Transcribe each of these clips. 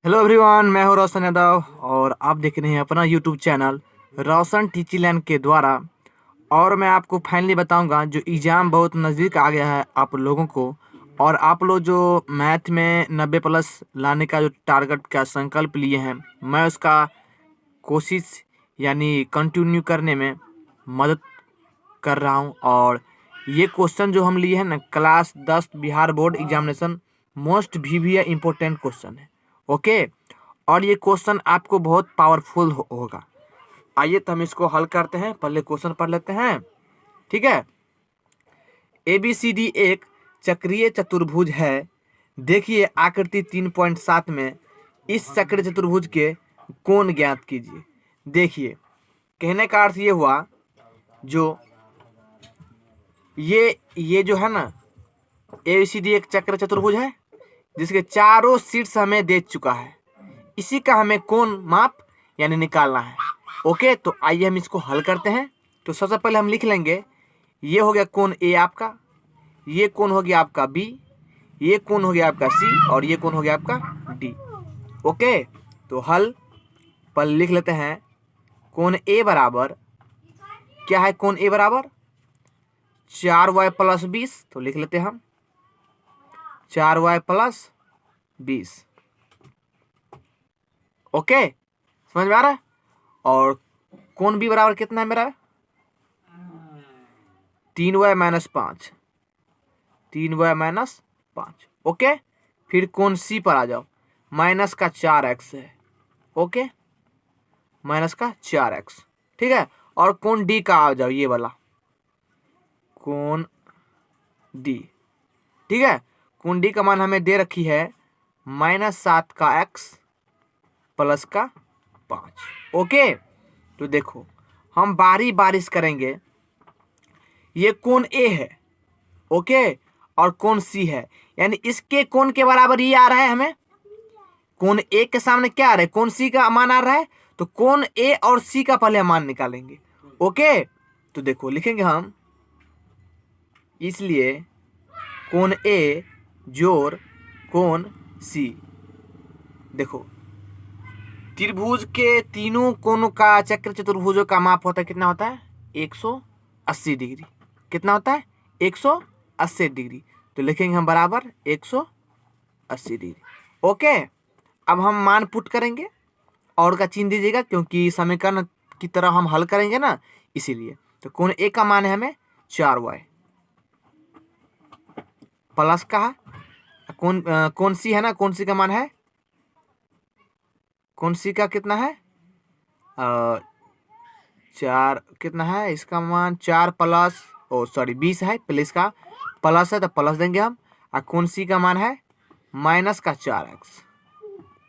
Hello everyone, मैं हूं रोशन यादव और आप देख रहे हैं अपना यूट्यूब चैनल रोशन टीचिंग लैंड के द्वारा। और मैं आपको फाइनली बताऊंगा जो एग्ज़ाम बहुत नज़दीक आ गया है आप लोगों को। और आप लोग जो मैथ में 90+ लाने का जो टारगेट का संकल्प लिए हैं, मैं उसका कोशिश यानी कंटिन्यू करने में मदद कर रहा हूं। और ये क्वेश्चन जो हम लिए हैं ना, class 10 Bihar board examination most भी इम्पोर्टेंट क्वेश्चन है। ओके। और ये क्वेश्चन आपको बहुत पावरफुल होगा। आइए तो हम इसको हल करते हैं। पहले क्वेश्चन पढ़ लेते हैं, ठीक है। ABCD एक चक्रीय चतुर्भुज है। देखिए आकृति 3.7 में इस चक्रीय चतुर्भुज के कोण ज्ञात कीजिए। देखिए, कहने का अर्थ ये हुआ, जो ये जो है ना, ABCD एक चक्र चतुर्भुज है जिसके चारों शीर्ष हमें दे चुका है। इसी का हमें कोण माप यानी निकालना है। ओके, तो आइए हम इसको हल करते हैं। तो सबसे पहले हम लिख लेंगे, ये हो गया कोण A आपका, ये कोण हो गया आपका B, ये कोण हो गया आपका C और ये कोण हो गया आपका D। ओके, तो हल पहले लिख लेते हैं। कोण A बराबर क्या है? कोण A बराबर 4y + 20। तो लिख लेते हैं हम 4y + 20। ओके, समझ में आ रहा है? और कोण B बराबर कितना है मेरा? 3y - 5, 3y - 5। ओके, फिर कोण C पर आ जाओ। माइनस का 4x है। ओके, माइनस का 4x, ठीक है। और कोण D का आ जाओ, ये वाला कोण D, ठीक है। कोण D का मान हमें दे रखी है -7 का x प्लस का 5। ओके, तो देखो हम बारी बारिश करेंगे। ये कोण A है, ओके, और कोण C है, यानी इसके कोण के बराबर ये आ रहा है। हमें कोण A के सामने क्या आ रहा है? कोण C का मान आ रहा है। तो कोण A और C का पहले मान निकालेंगे। ओके, तो देखो लिखेंगे हम, इसलिए कोण A जोड़ कोण C। देखो, त्रिभुज के तीनों कोणों का चक्र चतुर्भुजों का माप होता है, कितना होता है? 180 डिग्री। कितना होता है? 180 डिग्री। तो लिखेंगे हम बराबर 180 डिग्री। ओके, अब हम मान पुट करेंगे और का चिन्ह दीजिएगा, क्योंकि समीकरण की तरह हम हल करेंगे ना, इसीलिए। तो कोण A का मान है हमें 4y प्लस का है कोण C है ना, कोण C का मान है, कोण C का कितना है? 4 कितना है इसका मान? 4 प्लस 20 है, प्लस का प्लस है तो प्लस देंगे हम। और कोण C का मान है माइनस का 4x,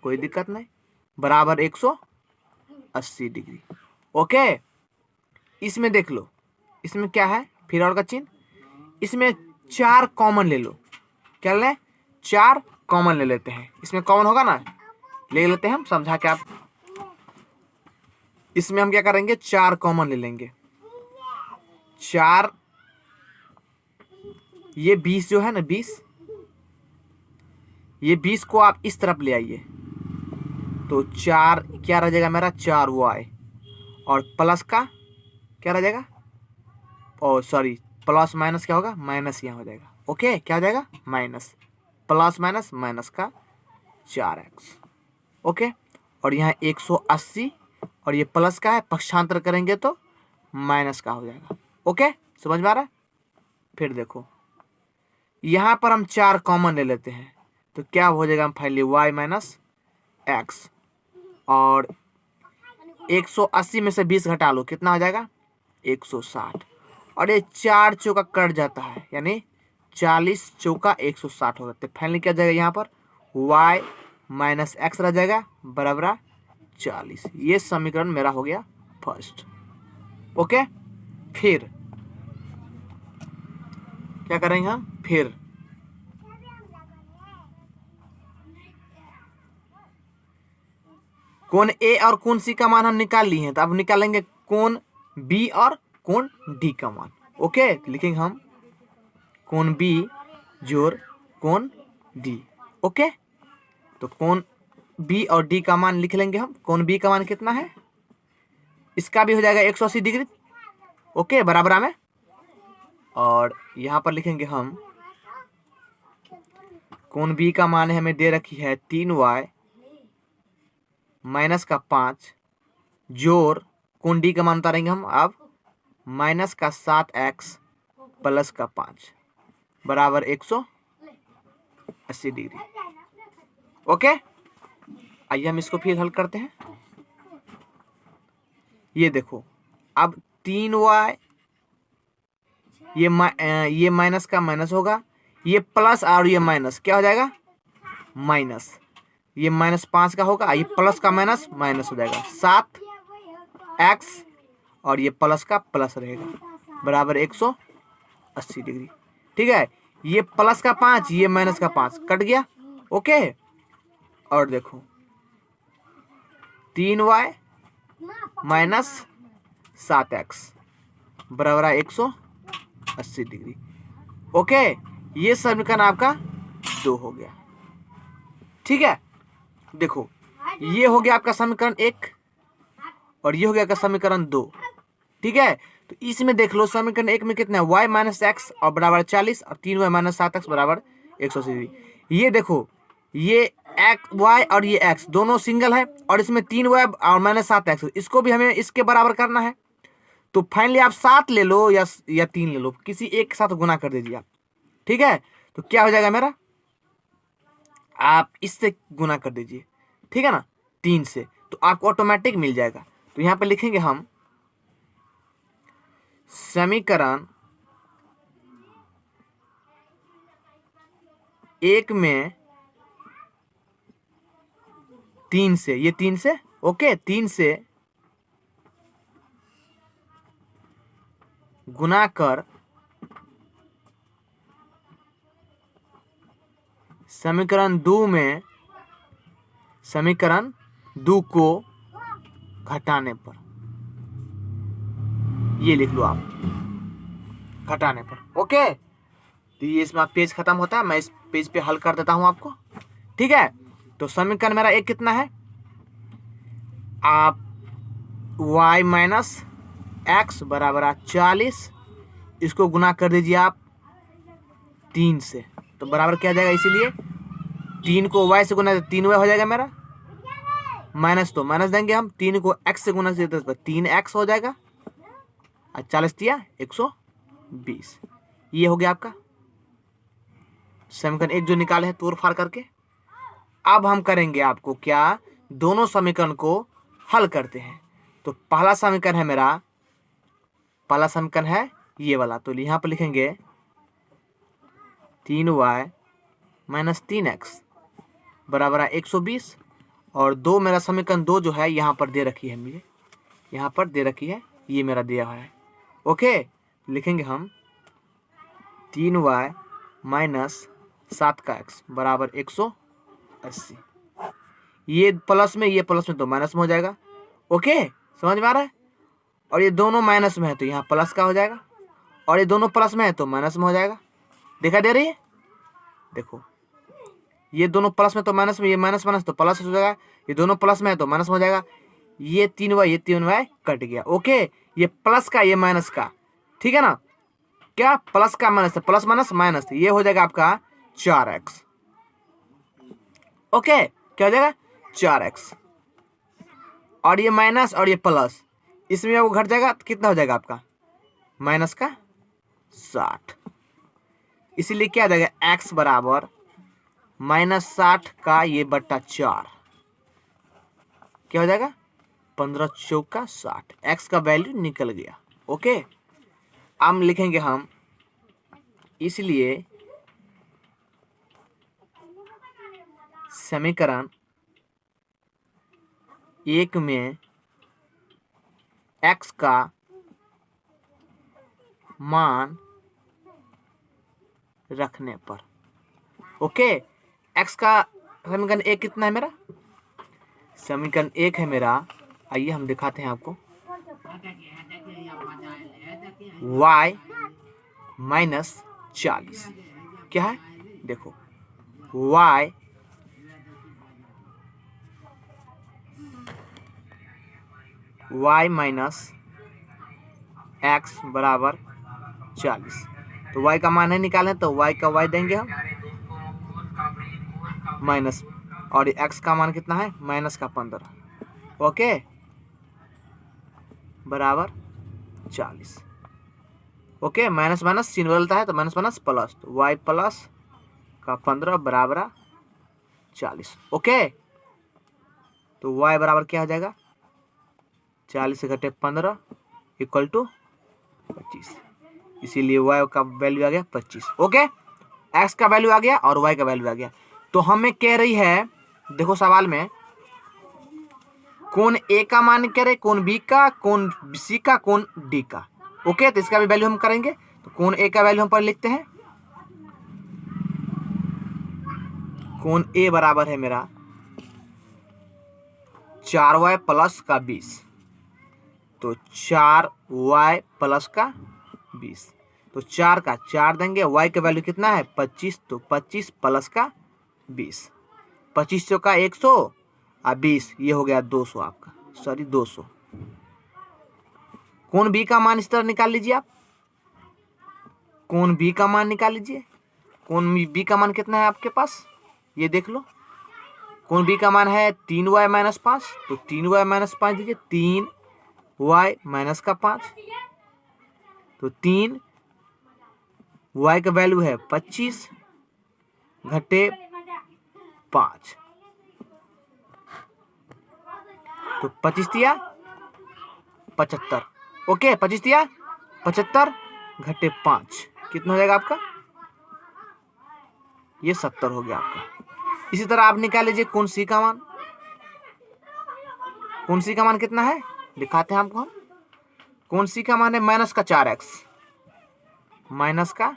कोई दिक्कत नहीं, बराबर 180 डिग्री। ओके, इसमें देख लो, इसमें क्या है? फिर और का चिन्ह। इसमें 4 कॉमन ले लो। क्या लें? 4 कॉमन ले लेते हैं। इसमें कॉमन होगा ना, ले लेते हैं हम, समझा के आप। इसमें हम क्या करेंगे? 4 कॉमन ले लेंगे। 4, ये 20 जो है ना, 20, ये 20 को आप इस तरफ ले आइए। तो 4 क्या रह जाएगा मेरा? 4y और प्लस का क्या रह जाएगा? सॉरी, प्लस माइनस क्या होगा? माइनस यहाँ हो जाएगा। ओके, क्या हो जाएगा? माइनस, प्लस माइनस माइनस का 4x। ओके, और यहाँ 180 और ये प्लस का है, पक्षांतर करेंगे तो माइनस का हो जाएगा। ओके, समझ में आ रहा है? फिर देखो, यहाँ पर हम 4 कॉमन ले लेते हैं। तो क्या हो जाएगा? फाइनली y - x, और 180 में से 20 घटा लो, कितना हो जाएगा? 160। और ये 4 चौका कट जाता है, यानी 40 चौका 160 हो जाते। फाइनली क्या जाएगा? यहाँ पर y - x रह जाएगा, बराबर 40। ये समीकरण मेरा हो गया फर्स्ट। ओके, फिर क्या करेंगे हम? फिर कोण A और कोण C का मान हम निकाल लिए हैं, तो अब निकालेंगे कोण B और कोण D का मान। ओके, तो लिखेंगे हम कोण B जोड़ कोण D। ओके, तो कोण बी और डी का मान लिख लेंगे हम। कोण बी का मान कितना है, इसका भी हो जाएगा 180 डिग्री। ओके, बराबर में। और यहाँ पर लिखेंगे हम कोण बी का मान है हमें दे रखी है 3y माइनस का 5 जोड़ कोण डी का मान उतारेंगे हम अब माइनस का 7x प्लस का 5 बराबर 180 डिग्री। ओके, आइए हम इसको फिर हल करते हैं। ये देखो, अब 3y ये माइनस का माइनस होगा, ये प्लस और ये माइनस क्या हो जाएगा, माइनस। ये माइनस 5 का होगा, ये प्लस का माइनस माइनस हो जाएगा 7x और ये प्लस का प्लस रहेगा बराबर 180 डिग्री। ठीक है, ये प्लस का 5 ये माइनस का 5 कट गया। ओके, और देखो 3y माइनस 7x बराबर 180 डिग्री। ओके, ये समीकरण आपका 2 हो गया। ठीक है, देखो ये हो गया आपका समीकरण 1 और ये हो गया आपका समीकरण 2। ठीक है, तो इसमें देख लो समीकरण 1 में कितना है, y माइनस एक्स और बराबर 40 और 3y माइनस 7x बराबर 180 डिग्री। ये देखो, ये y और ये x दोनों सिंगल है और इसमें 3y और माइनस 7x, इसको भी हमें इसके बराबर करना है। तो फाइनली आप 7 ले लो या 3 ले लो, किसी एक के साथ गुना कर दीजिए आप। ठीक है, तो क्या हो जाएगा मेरा, आप इससे गुना कर दीजिए। ठीक है ना, 3 से, तो आपको ऑटोमेटिक मिल जाएगा। तो यहाँ पे लिखेंगे हम समीकरण 1 में 3 से, ये 3 से, ओके, 3 से गुना कर समीकरण 2 में समीकरण 2 को घटाने पर, ये लिख लो आप, घटाने पर। ओके, तो ये इसमें पेज खत्म होता है, मैं इस पेज पे हल कर देता हूं आपको। ठीक है, तो समीकरण मेरा एक कितना है, आप y माइनस एक्स बराबर 40, इसको गुना कर दीजिए आप 3 से, तो बराबर क्या जाएगा, इसीलिए 3 को y से गुना 3y हो जाएगा मेरा, माइनस तो माइनस देंगे हम, 3 को x से गुना करते तो 3x हो जाएगा और 40 दिया 120। ये हो गया आपका समीकरण 1 जो निकाले है तोड़ फाड़ करके। अब हम करेंगे आपको क्या, दोनों समीकरण को हल करते हैं। तो पहला समीकरण है मेरा, पहला समीकरण है ये वाला, तो यहाँ पर लिखेंगे 3y माइनस 3x बराबर 120 और 2 मेरा समीकरण 2 जो है यहाँ पर दे रखी है, मुझे यहाँ पर दे रखी है, ये मेरा दिया हुआ है। ओके, लिखेंगे हम 3y माइनस 7 का x बराबर 180। ये प्लस में, ये प्लस में तो माइनस में हो जाएगा। ओके, समझ में आ रहा है। और ये दोनों माइनस में है तो यहाँ प्लस का हो जाएगा, और ये दोनों प्लस में है तो माइनस में हो जाएगा। दिखा दे रही है, देखो ये दोनों प्लस में तो माइनस में, ये माइनस माइनस तो प्लस हो जाएगा, ये दोनों प्लस में है तो माइनस में हो जाएगा। ये 3y कट गया। ओके, ये प्लस का ये माइनस का, ठीक है ना, क्या प्लस का माइनस, प्लस माइनस माइनस, ये हो जाएगा आपका 4x। ओके, क्या हो जाएगा 4x, और ये माइनस और ये प्लस, इसमें वो घट जाएगा तो कितना हो जाएगा आपका माइनस का 60। इसीलिए क्या आ जाएगा x बराबर माइनस 60 का ये बट्टा 4, क्या हो जाएगा 15 चौका 60, x का वैल्यू निकल गया। ओके, अब लिखेंगे हम, इसलिए समीकरण 1 में x का मान रखने पर, ओके, x का समीकरण 1 कितना है मेरा, समीकरण 1 है मेरा, आइए हम दिखाते हैं आपको, y माइनस 40, क्या है देखो, y y माइनस एक्स बराबर 40। तो y का मान है निकालें तो y का y देंगे हम माइनस, और x का मान कितना है माइनस का 15, ओके बराबर 40। ओके माइनस माइनस चिन्ह बदलता है तो माइनस माइनस प्लस, तो y प्लस का 15 बराबर 40। ओके तो y बराबर क्या हो जाएगा 40 से घटे 15 इक्वल टू 25, इसीलिए y का वैल्यू आ गया 25। ओके x का वैल्यू आ गया और y का वैल्यू आ गया। तो हमें कह रही है, देखो सवाल में कौन a का मान कह रहे, कौन b का, कौन c का, कौन d का। ओके तो इसका भी वैल्यू हम करेंगे। तो कौन a का वैल्यू हम पर लिखते हैं, कौन a बराबर है मेरा 4y प्लस का 20, तो 4y प्लस का 20, तो 4 का 4 देंगे, y का वैल्यू कितना है 25, तो 25 प्लस का 20, 25 का 100 और 20 ये हो गया 200 आपका, सॉरी 200। कौन बी का मान इस तरह निकाल लीजिए आप, कौन बी का मान निकाल लीजिए। कौन बी का मान कितना है आपके पास, ये देख लो। कौन बी का मान है 3y माइनस 5, तो 3y माइनस 5 दीजिए, 3y माइनस का 5, तो 3y का वैल्यू है 25 घटे 5, तो 25 दिया 75। ओके 25 दिया 75 घटे 5 कितना हो जाएगा आपका, ये 70 हो गया आपका। इसी तरह आप निकाल लीजिए कौन सी का मान, कौन सी का मान कितना है दिखाते हैं आपको हम। कौन सी का मान है माइनस का 4x, माइनस का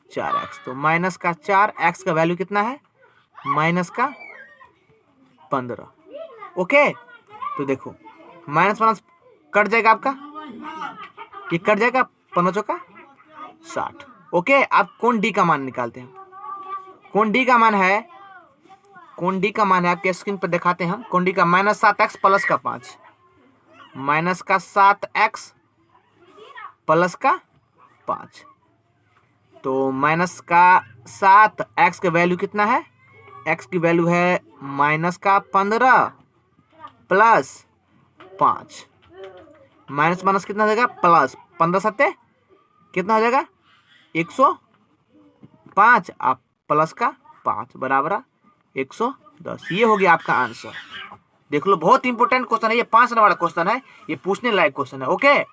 4x, तो माइनस का 4x का वैल्यू कितना है माइनस का 15। ओके तो देखो माइनस माइनस कट जाएगा आपका, ये कट जाएगा 15 का 60। ओके अब कौन डी का मान निकालते हैं। कौन डी का मान है, कौन डी का मान है आपके स्क्रीन पर दिखाते हैं हम। कौन डी का माइनस 7x प्लस का 5, माइनस का 7x प्लस का 5, तो माइनस का 7x का वैल्यू कितना है, x की वैल्यू है माइनस का 15 प्लस 5, माइनस माइनस कितना हो जाएगा प्लस, 15 सत्ते कितना हो जाएगा 105 आप प्लस का 5 बराबर 110। ये हो गया आपका आंसर। देख लो बहुत इंपॉर्टेंट क्वेश्चन है ये, 5 नंबर वाला क्वेश्चन है, ये पूछने लायक क्वेश्चन है। ओके